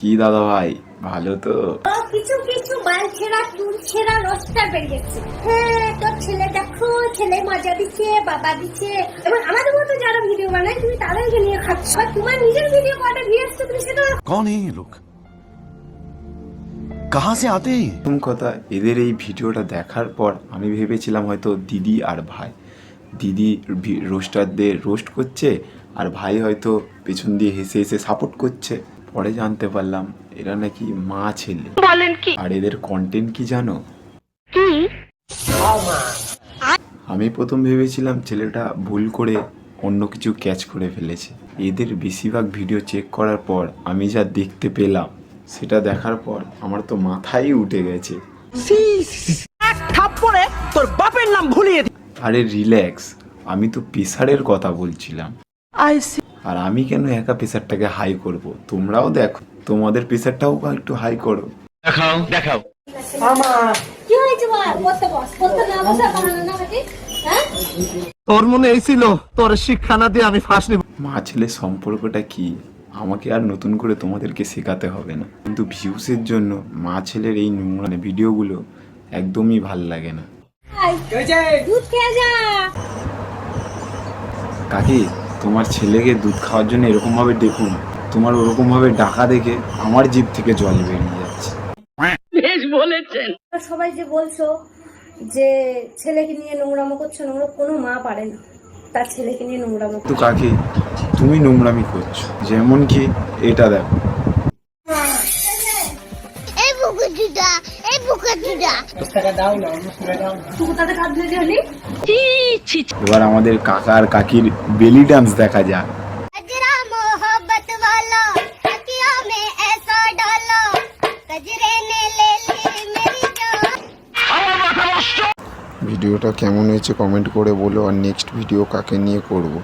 কি দাদা ভাই, ভালো তো? কিছু কিছু বাল ছেঁড়া চুল ছেঁড়া রোস্টার বেরিয়েছে। হ্যাঁ, তোর ছেলে দেখো, ছেলে মজা দিচ্ছে, বাবা দিচ্ছে। এবং আমাদের মতো যারা ভিডিও বানায় তুমি তাদেরকে নিয়ে খাচ্ছ। তোমার নিজের ভিডিও কটা ভিউয়ার্স তো তুমি সেটা कौन है ये लोग, कहाँ से आते हैं? প্রথম কথা, এদের এই ভিডিওটা দেখার পর আমি ভেবেছিলাম হয়তো দিদি আর ভাই, দিদি রোস্টারদের রোস্ট করছে আর ভাই হয়তো পেছন দিয়ে হেসে হেসে সাপোর্ট করছে। পরে জানতে পারলাম এরা নাকি মা ছেলে। বলেন কি? আর এদের কন্টেন্ট কি জানো? কি? আমি প্রথম ভেবেছিলাম ছেলেটা ভুল করে অন্য কিছু ক্যাচ করে ফেলেছে। এদের বেশিরভাগ ভিডিও চেক করার পর আমি যা দেখতে পেলাম, সেটা দেখার পর আমার তো মাথায় উঠে গেছে। থাপ্পড়ে তোর বাপের নাম ভুলিয়ে দি। আরে রিল্যাক্স, আমি তো প্রেসারের কথা বলছিলাম। আর আমি কেন একা প্রেসারটাকে হাই করব? তোমরাও দেখো, তোমাদের প্রেসারটাও একটু হাই করো। देखाओ কি হয়েছে বল? বসতে বস, বসতে না বসে বানানো না নাকি? হ্যাঁ? তোর মনে এই ছিল তোর শিক্ষা না দিয়ে আমি ফাঁস নিব। মা ছেলের সম্পর্কটা কি আমাকে আর নতুন করে তোমাদেরকে শেখাতে হবে না, কিন্তু ভিউসের জন্য মা ছেলের এই নোংরা ভিডিওগুলো একদমই ভাল লাগে না। দুধ খেয়ে যা। কাকি, তোমার ছেলেকে দুধ খাওয়ার জন্য এরকম ভাবে দেখুন, তোমার ওরকম ভাবে ডাকা দেখে আমার জিভ থেকে জল বেরিয়ে যাচ্ছে। সবাই যে বলছো যে ছেলেকে নিয়ে নোংরামো করছো, নোংরা কোনো মা পারে না তার ছেলেকে নিয়ে নোংরামো। তো কাকি, তুমি নোংরামি করছো, যেমন কি এটা দেখো। এই বুকুচুদা, এই বুকুচুদা। তুই তাদের কাজ ধরে গেলি? এবার আমাদের কাকা আর কাকির বেলি ডান্স দেখা যাক। कजरा मोहब्बत वाला तकिया में ऐसा डाला कजरे ने ले ली मेरी जान। ভিডিওটা কেমন হয়েছে কমেন্ট করে বলো, আর নেক্সট ভিডিও কাকে নিয়ে করব।